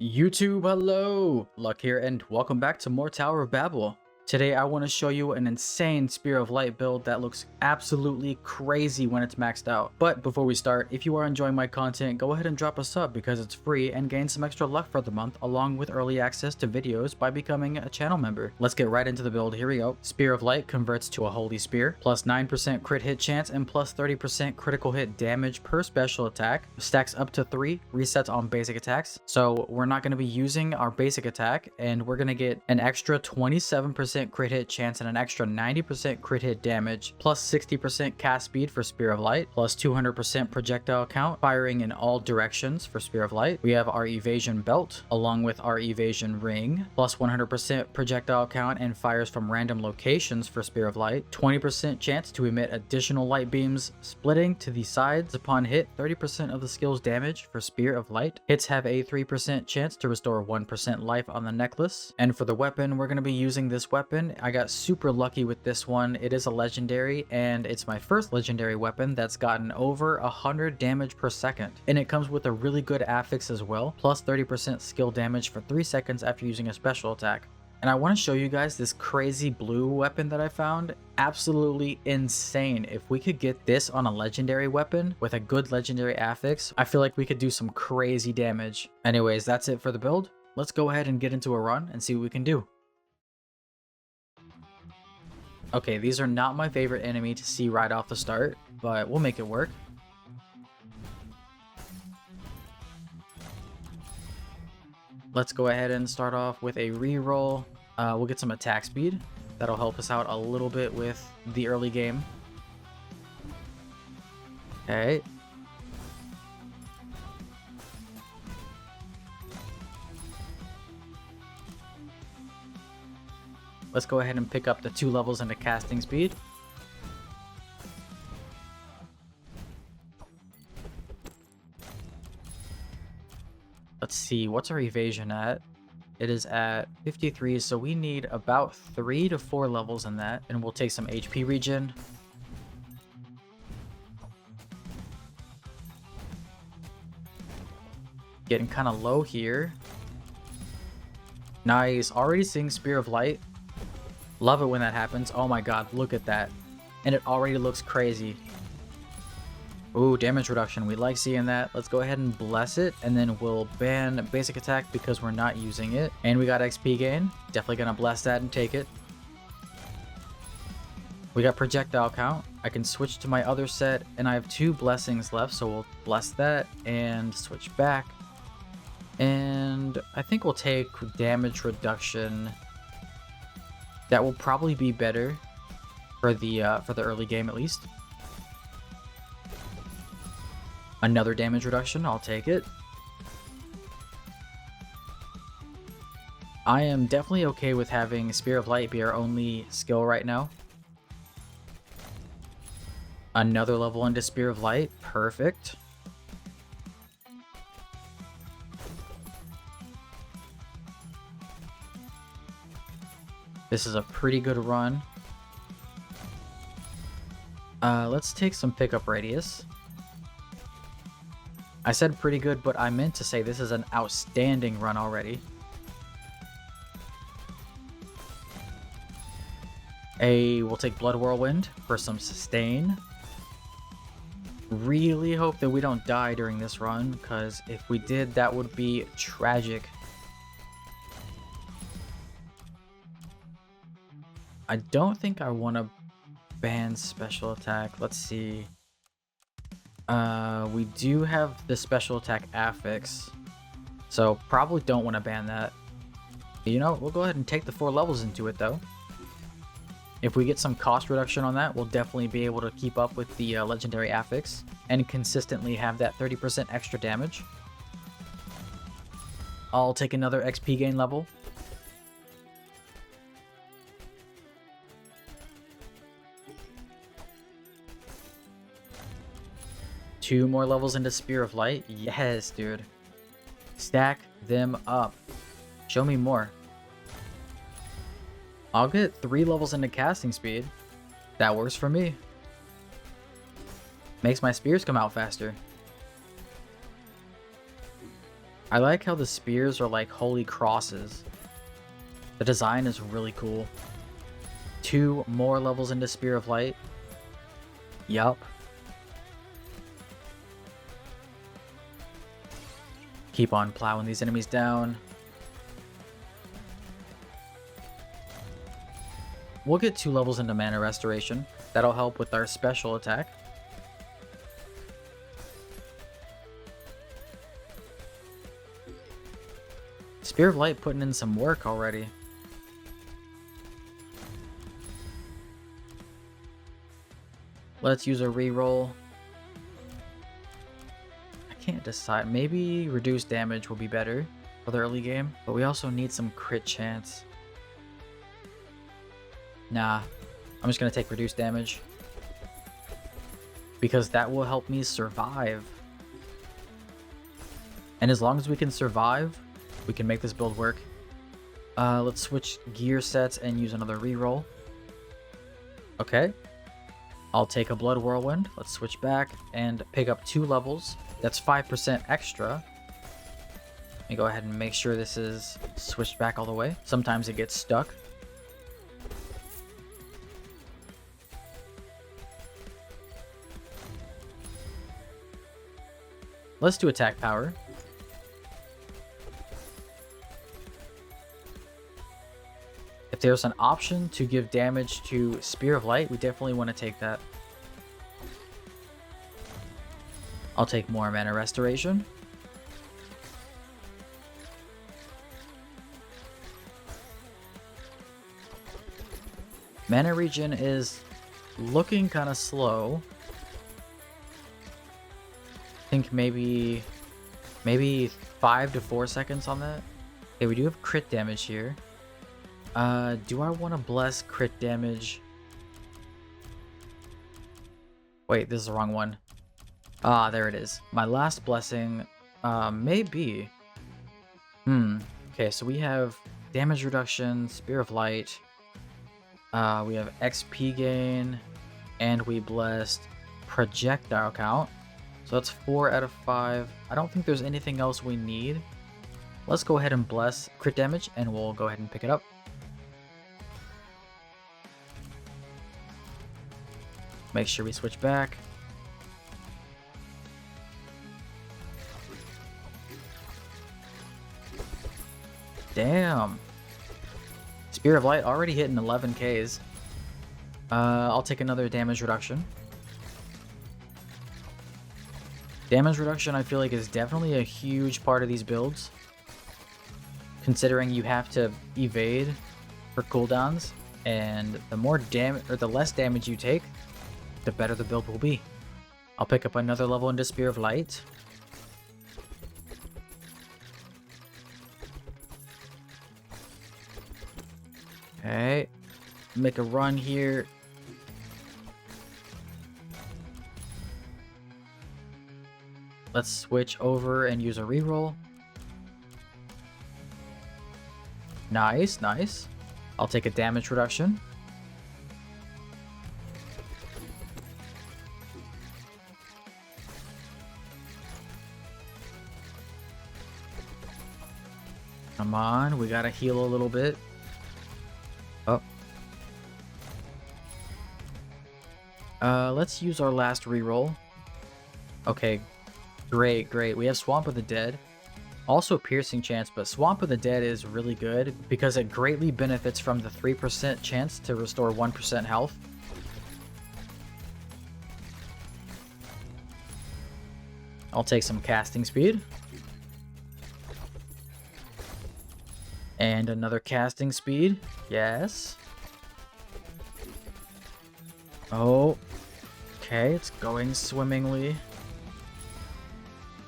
YouTube, hello! Luck here and welcome back to more Tower of Babel. Today I want to show you an insane Spear of Light build that looks absolutely crazy when it's maxed out. But before we start, if you are enjoying my content, go ahead and drop a sub because it's free and gain some extra luck for the month along with early access to videos by becoming a channel member. Let's get right into the build, here we go. Spear of Light converts to a Holy Spear, plus 9% crit hit chance and plus 30% critical hit damage per special attack. Stacks up to 3, resets on basic attacks. So we're not going to be using our basic attack and we're going to get an extra 27% crit hit chance and an extra 90% crit hit damage, plus 60% cast speed for Spear of Light, plus 200% projectile count, firing in all directions for Spear of Light. We have our evasion belt, along with our evasion ring, plus 100% projectile count and fires from random locations for Spear of Light, 20% chance to emit additional light beams, splitting to the sides upon hit, 30% of the skill's damage for Spear of Light. Hits have a 3% chance to restore 1% life on the necklace. And for the weapon, we're going to be using this weapon. I got super lucky with this one. It is a legendary and it's my first legendary weapon that's gotten over 100 damage per second. And it comes with a really good affix as well, plus 30% skill damage for 3 seconds after using a special attack. And I want to show you guys this crazy blue weapon that I found. Absolutely insane. If we could get this on a legendary weapon with a good legendary affix, I feel like we could do some crazy damage. Anyways, that's it for the build. Let's go ahead and get into a run and see what we can do. Okay, these are not my favorite enemy to see right off the start, but we'll make it work. Let's go ahead and start off with a reroll. We'll get some attack speed. That'll help us out a little bit with the early game. Okay. Let's go ahead and pick up the 2 levels into casting speed. Let's see, what's our evasion at? It is at 53, so we need about 3 to 4 levels in that. And we'll take some HP regen. Getting kind of low here. Nice, already seeing Spear of Light. Love it when that happens. Oh my god, look at that. And it already looks crazy. Ooh, damage reduction. We like seeing that. Let's go ahead and bless it. And then we'll ban basic attack because we're not using it. And we got XP gain. Definitely gonna bless that and take it. We got projectile count. I can switch to my other set. And I have 2 blessings left. So we'll bless that and switch back. And I think we'll take damage reduction. That will probably be better for the early game at least. Another damage reduction, I'll take it. I am definitely okay with having Spear of Light be our only skill right now. Another level into Spear of Light, perfect. This is a pretty good run. Let's take some pickup radius. I said pretty good, but I meant to say this is an outstanding run already. We'll take Blood Whirlwind for some sustain. Really hope that we don't die during this run, because if we did, that would be tragic. I don't think I want to ban special attack. Let's see. We do have the special attack affix, so probably don't want to ban that. You know, we'll go ahead and take the 4 levels into it though. If we get some cost reduction on that, we'll definitely be able to keep up with the legendary affix and consistently have that 30% extra damage. I'll take another XP gain level. Two more levels into Spear of Light. Yes, dude. Stack them up. Show me more. I'll get 3 levels into casting speed. That works for me. Makes my spears come out faster. I like how the spears are like holy crosses. The design is really cool. 2 more levels into Spear of Light. Yup. Keep on plowing these enemies down. We'll get 2 levels into Mana Restoration. That'll help with our special attack. Spear of Light putting in some work already. Let's use a reroll. I can't decide. Maybe reduced damage will be better for the early game, but we also need some crit chance. Nah, I'm just gonna take reduced damage because that will help me survive. And as long as we can survive, we can make this build work. Let's switch gear sets and use another reroll. Okay. I'll take a Blood Whirlwind. Let's switch back and pick up 2 levels. That's 5% extra. Let me go ahead and make sure this is switched back all the way. Sometimes it gets stuck. Let's do attack power. If there's an option to give damage to Spear of Light, we definitely want to take that. I'll take more Mana Restoration. Mana regen is looking kind of slow. I think maybe 5 to 4 seconds on that. Okay, we do have crit damage here. Do I want to bless crit damage? Wait, this is the wrong one. Ah, there it is. My last blessing, maybe. Okay, so we have damage reduction, Spear of Light. We have XP gain, and we blessed projectile count. So that's 4 out of 5. I don't think there's anything else we need. Let's go ahead and bless crit damage, and we'll go ahead and pick it up. Make sure we switch back. Damn. Spear of Light already hitting 11 Ks. I'll take another damage reduction. Damage reduction, I feel like, is definitely a huge part of these builds, considering you have to evade for cooldowns, and the more damage or the less damage you take, the better the build will be. I'll pick up another level into Spear of Light. Okay, make a run here. Let's switch over and use a reroll. Nice, nice. I'll take a damage reduction. Come on, we gotta heal a little bit. Oh. Let's use our last reroll. Okay, great, great. We have Swamp of the Dead. Also Piercing Chance, but Swamp of the Dead is really good because it greatly benefits from the 3% chance to restore 1% health. I'll take some casting speed. And another casting speed. Yes. Oh. Okay, it's going swimmingly.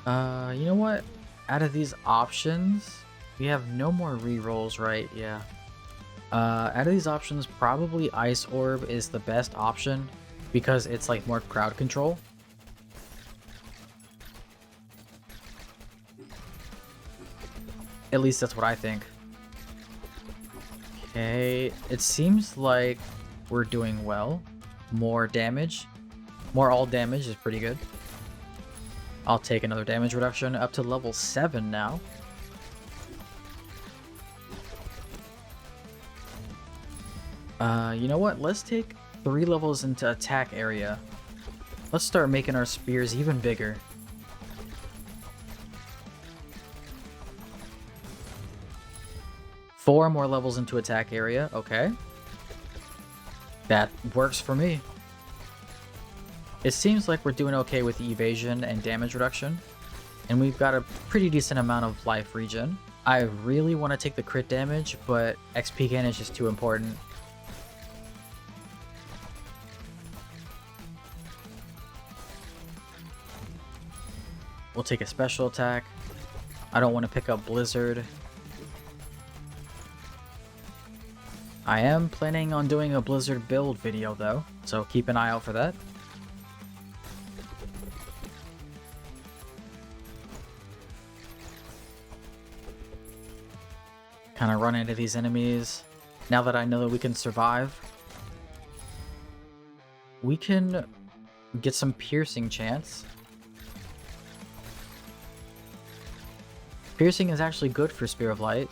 You know what? Out of these options, we have no more rerolls, right? Yeah. Out of these options, probably Ice Orb is the best option because it's like more crowd control. At least that's what I think. Okay, it seems like we're doing well. More damage. More all damage is pretty good. I'll take another damage reduction up to level 7 now. You know what? Let's take 3 levels into attack area. Let's start making our spears even bigger. Four more levels into attack area. Okay. That works for me. It seems like we're doing okay with evasion and damage reduction. And we've got a pretty decent amount of life regen. I really want to take the crit damage, but XP gain is just too important. We'll take a special attack. I don't want to pick up Blizzard. I am planning on doing a Blizzard build video though, so keep an eye out for that. Kind of run into these enemies. Now that I know that we can survive, we can get some piercing chance. Piercing is actually good for Spear of Light.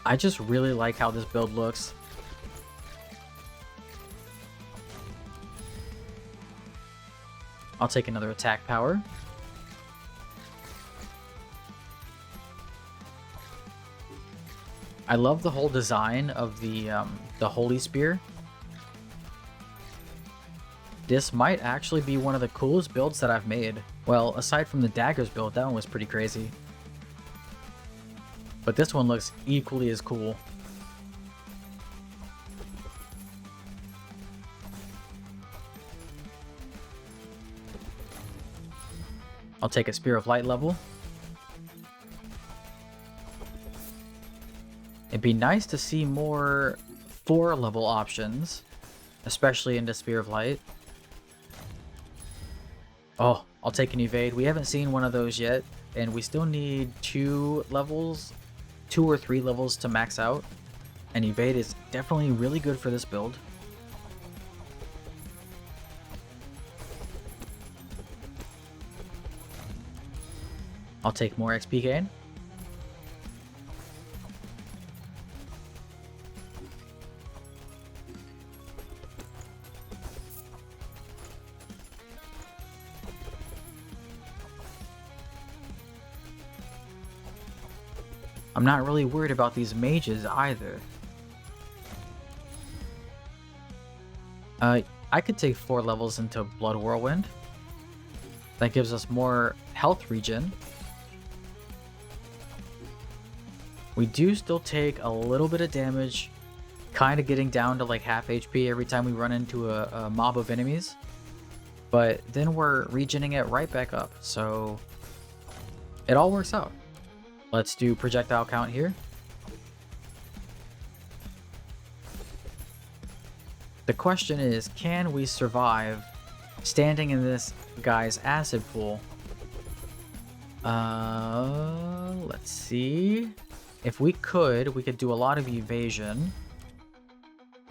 I just really like how this build looks. I'll take another attack power. I love the whole design of the Holy Spear. This might actually be one of the coolest builds that I've made. Well, aside from the daggers build, that one was pretty crazy. But this one looks equally as cool. I'll take a Spear of Light level. It'd be nice to see more 4-level options, especially into Spear of Light. Oh, I'll take an evade. We haven't seen one of those yet, and we still need 2 levels, 2 or 3 levels to max out. And evade is definitely really good for this build. I'll take more XP gain. I'm not really worried about these mages either. I could take 4 levels into Blood Whirlwind. That gives us more health regen. We do still take a little bit of damage, kind of getting down to like half HP every time we run into a mob of enemies. But then we're regening it right back up, so it all works out. Let's do projectile count here. The question is, can we survive standing in this guy's acid pool? Let's see. If we could do a lot of evasion.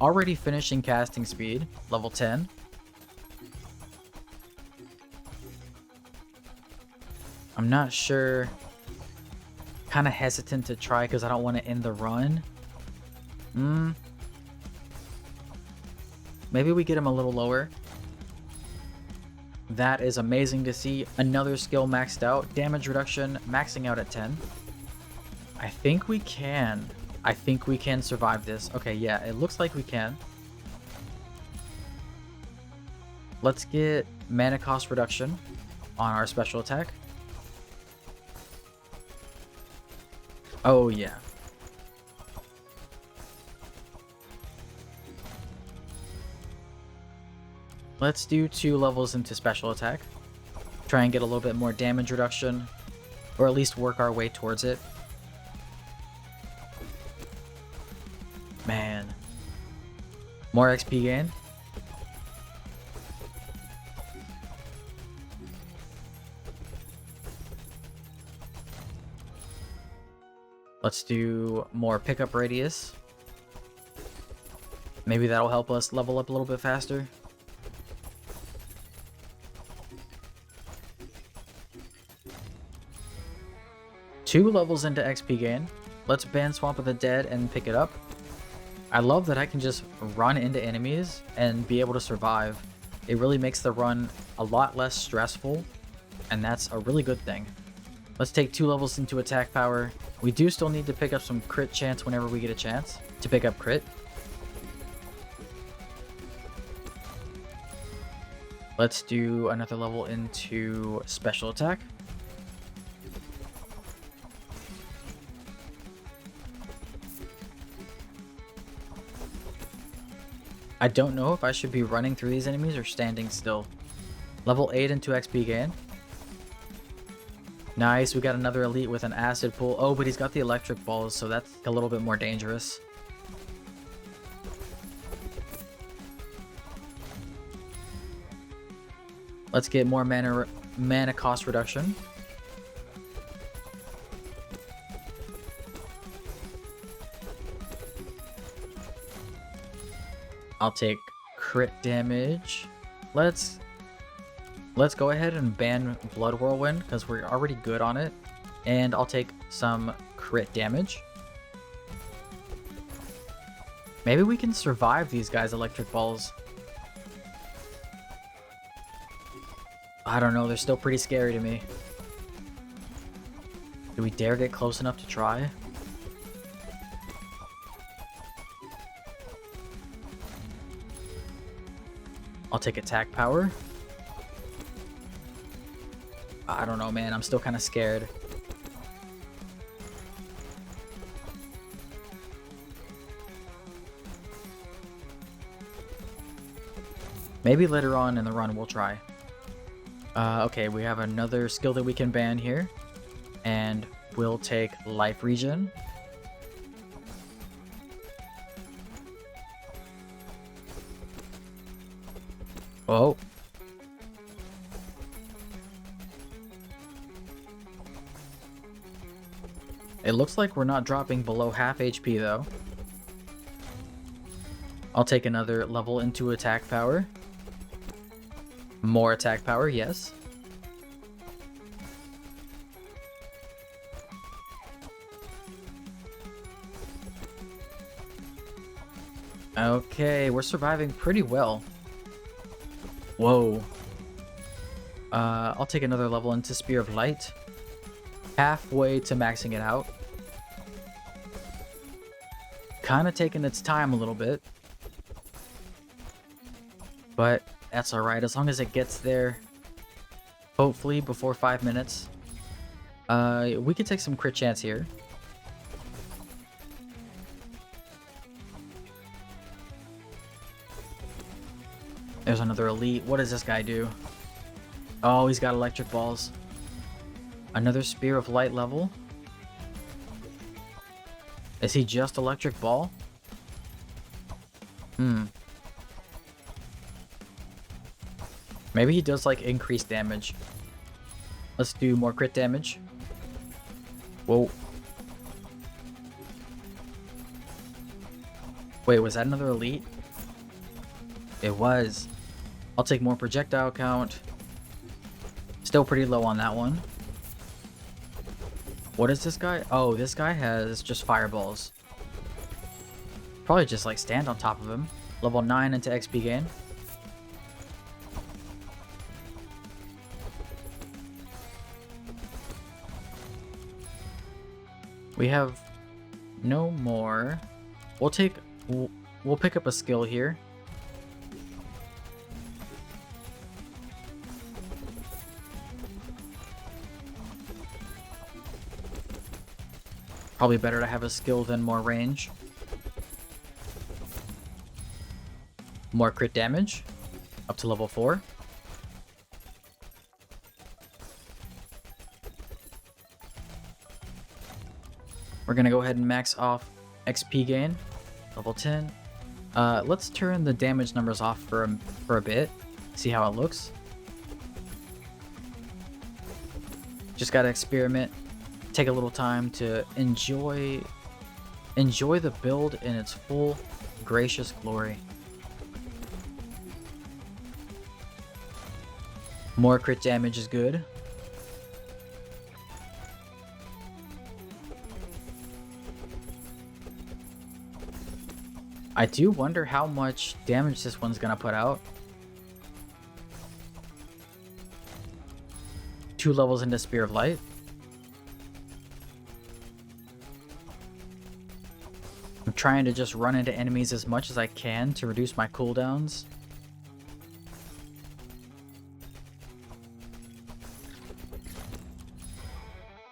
Already finishing casting speed, level 10. I'm not sure. Kind of hesitant to try because I don't want to end the run. Maybe we get him a little lower. That is amazing to see. Another skill maxed out. Damage reduction maxing out at 10. I think we can. I think we can survive this. Okay, yeah, it looks like we can. Let's get mana cost reduction on our special attack. Oh, yeah. Let's do 2 levels into special attack. Try and get a little bit more damage reduction, or at least work our way towards it. Man. More XP gain. Let's do more pickup radius. Maybe that'll help us level up a little bit faster. 2 levels into XP gain. Let's ban Swamp of the Dead and pick it up. I love that I can just run into enemies and be able to survive. It really makes the run a lot less stressful, and that's a really good thing. Let's take 2 levels into attack power. We do still need to pick up some crit chance whenever we get a chance to pick up crit. Let's do another level into special attack. I don't know if I should be running through these enemies or standing still. Level 8 into XP gain. Nice, we got another elite with an acid pool. Oh, but he's got the electric balls, so that's a little bit more dangerous. Let's get more mana cost reduction. I'll take crit damage. Let's go ahead and ban Blood Whirlwind because we're already good on it. And I'll take some crit damage. Maybe we can survive these guys' electric balls. I don't know, they're still pretty scary to me. Do we dare get close enough to try? I'll take attack power. I don't know, man. I'm still kind of scared. Maybe later on in the run we'll try. Okay, we have another skill that we can ban here. And we'll take life regen. Oh. It looks like we're not dropping below half HP though. I'll take another level into attack power. More attack power, yes. Okay, we're surviving pretty well. Whoa. I'll take another level into Spear of Light. Halfway to maxing it out. Kind of taking its time a little bit. But that's alright, as long as it gets there, hopefully before 5 minutes. We could take some crit chance here. There's another elite. What does this guy do? Oh, he's got electric balls. Another Spear of Light level. Is he just electric ball? Maybe he does like increased damage. Let's do more crit damage. Whoa. Wait, was that another elite? It was. I'll take more projectile count. Still pretty low on that one. What is this guy? Oh, this guy has just fireballs. Probably just like stand on top of him. Level 9 into XP gain. We have no more. We'll pick up a skill here. Probably better to have a skill than more range. More crit damage. Up to level 4. We're gonna go ahead and max off XP gain. Level 10. Let's turn the damage numbers off for a bit. See how it looks. Just gotta experiment. Take a little time to enjoy the build in its full gracious glory. More crit damage is good. I do wonder how much damage this one's gonna put out. 2 levels into Spear of Light. I'm trying to just run into enemies as much as I can to reduce my cooldowns.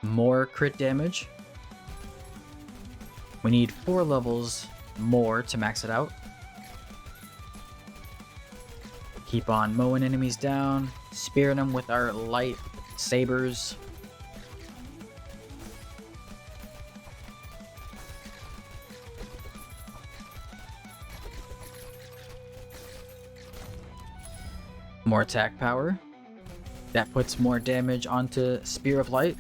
More crit damage. We need 4 levels more to max it out. Keep on mowing enemies down, spearing them with our light sabers. More attack power. That puts more damage onto Spear of Light.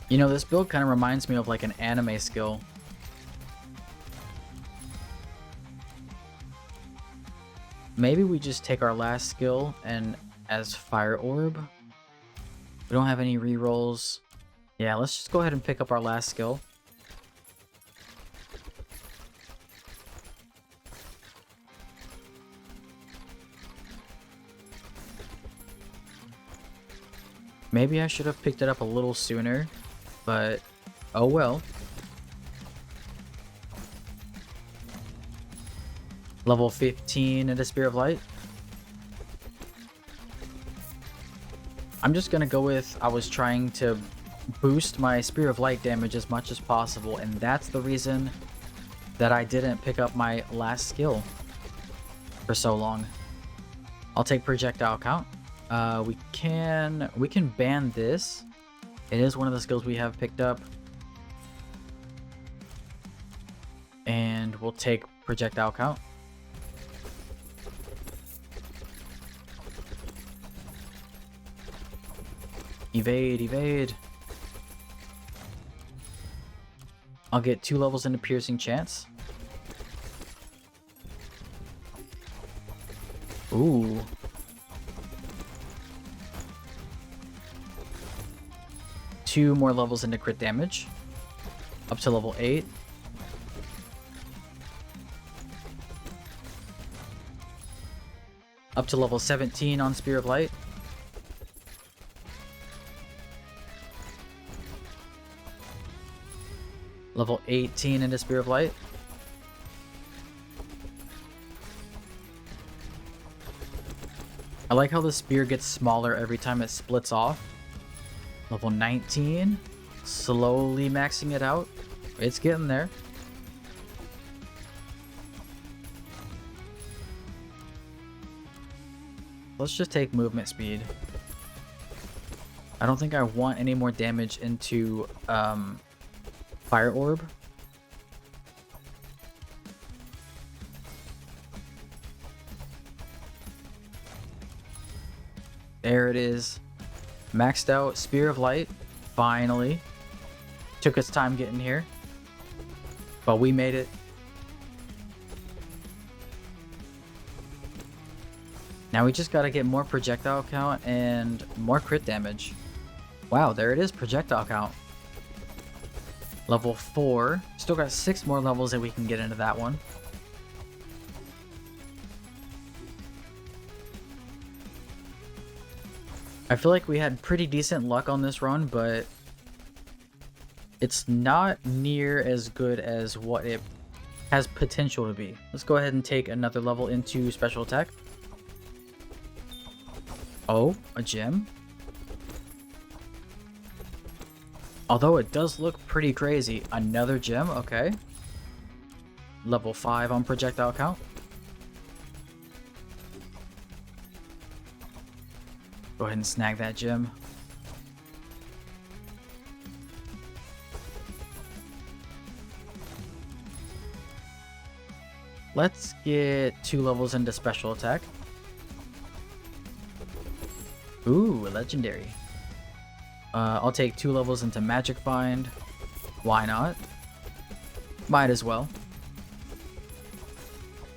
You know, this build kind of reminds me of like an anime skill. Maybe we just take our last skill and as Fire Orb. We don't have any rerolls. Yeah, let's just go ahead and pick up our last skill. Maybe I should have picked it up a little sooner, but oh well. Level 15 into Spear of Light. I'm just gonna go with, I was trying to boost my Spear of Light damage as much as possible, and that's the reason that I didn't pick up my last skill for so long. I'll take Projectile Count. We can ban this. It is one of the skills we have picked up. And we'll take Projectile Count. Evade, evade. I'll get 2 levels into Piercing Chance. Ooh. Two more levels into crit damage. Up to level 8. Up to level 17 on Spear of Light. Level 18 into Spear of Light. I like how the spear gets smaller every time it splits off. Level 19. Slowly maxing it out. It's getting there. Let's just take movement speed. I don't think I want any more damage into Fire Orb. There it is. Maxed out Spear of Light. Finally. Took its time getting here, but we made it. Now we just gotta get more projectile count and more crit damage. Wow, there it is, projectile count. Level 4. Still got 6 more levels that we can get into that one. I feel like we had pretty decent luck on this run, but it's not near as good as what it has potential to be. Let's go ahead and take another level into special attack. Oh, a gem. Although it does look pretty crazy. Another gem, okay. Level 5 on projectile count. Go ahead and snag that gem. Let's get 2 levels into special attack. Ooh, legendary. I'll take 2 levels into Magic Find. Why not? Might as well.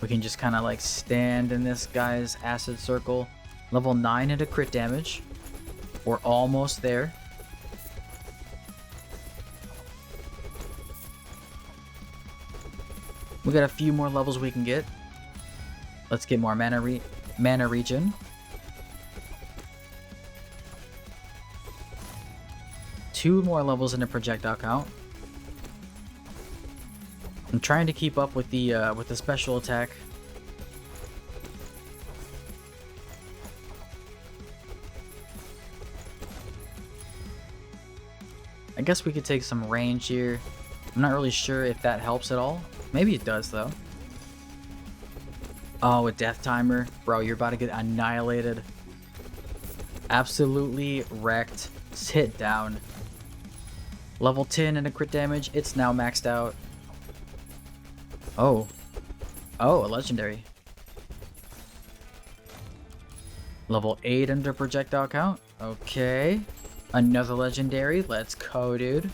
We can just kind of like stand in this guy's acid circle. Level 9 into crit damage. We're almost there. We got a few more levels we can get. Let's get more mana regen. Two more levels into projectile count. I'm trying to keep up with the special attack. I guess we could take some range here. I'm not really sure if that helps at all. Maybe it does though. Oh, a death timer. Bro, you're about to get annihilated. Absolutely wrecked. Sit down. Level 10 into crit damage. It's now maxed out. Oh. Oh, a legendary. Level 8 under projectile count. Okay. Another legendary. Let's go, dude.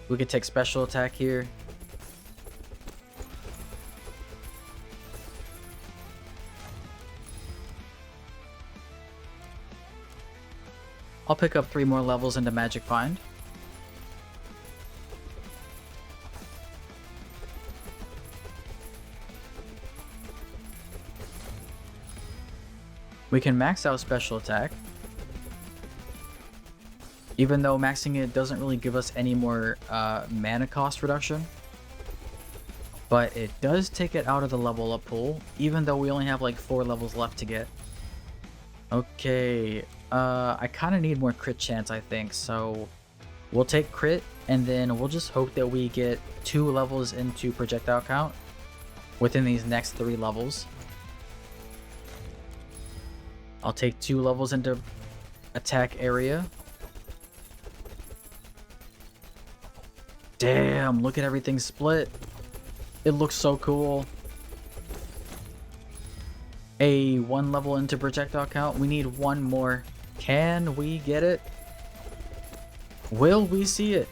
We could take special attack here. I'll pick up 3 more levels into Magic Find. We can max out special attack. Even though maxing it doesn't really give us any more mana cost reduction. But it does take it out of the level up pool, even though we only have like 4 levels left to get. Okay, I kind of need more crit chance, I think, so we'll take crit, and then we'll just hope that we get 2 levels into projectile count within these next 3 levels. I'll take 2 levels into attack area. Damn, look at everything split. It looks so cool. A 1 level into projectile count. We need 1 more. Can we get it? Will we see it?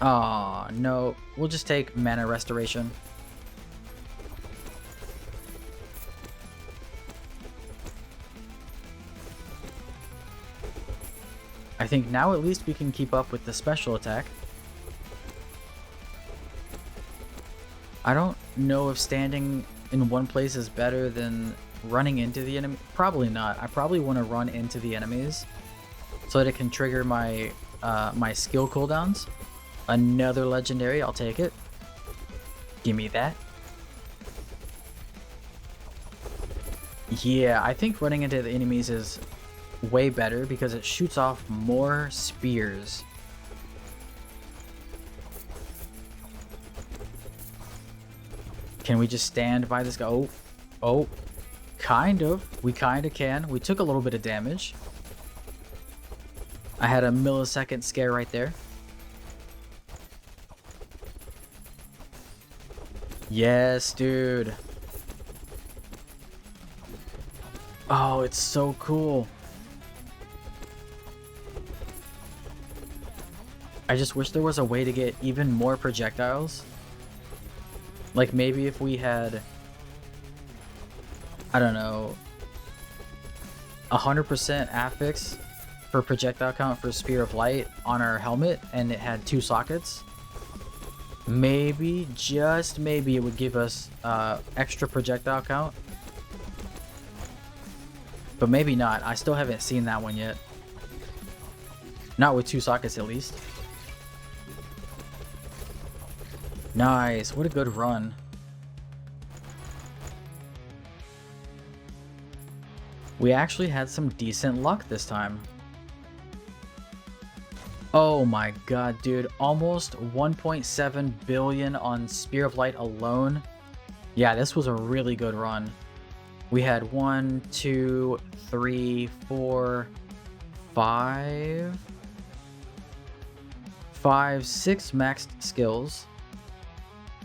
Aw, no. We'll just take mana restoration. I think now at least we can keep up with the special attack. I don't know if standing in one place is better than running into the enemy. Probably not. I probably want to run into the enemies so that it can trigger my my skill cooldowns. Another legendary, I'll take it. Give me that. Yeah, I think running into the enemies is way better because it shoots off more spears. Can we just stand by this guy? Oh, oh, kind of. We kind of can. We took a little bit of damage. I had a millisecond scare right there. Yes, dude. Oh, it's so cool. I just wish there was a way to get even more projectiles. Like maybe if we had, I don't know, 100% affix for projectile count for Spear of Light on our helmet and it had 2 sockets, maybe, just maybe, it would give us extra projectile count. But maybe not. I still haven't seen that one yet. Not with 2 sockets at least. Nice, what a good run. We actually had some decent luck this time. Oh my god, dude. Almost 1.7 billion on Spear of Light alone. Yeah, this was a really good run. We had 1, 2, 3, 4, 5, 6 maxed skills.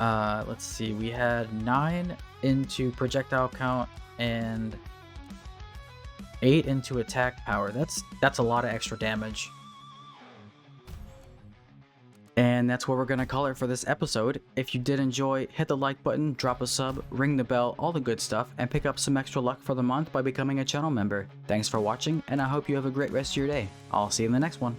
Let's see, we had 9 into projectile count and 8 into attack power. That's a lot of extra damage. And that's what we're gonna call it for this episode. If you did enjoy, hit the like button, drop a sub, ring the bell, all the good stuff, and pick up some extra luck for the month by becoming a channel member. Thanks for watching, and I hope you have a great rest of your day. I'll see you in the next one.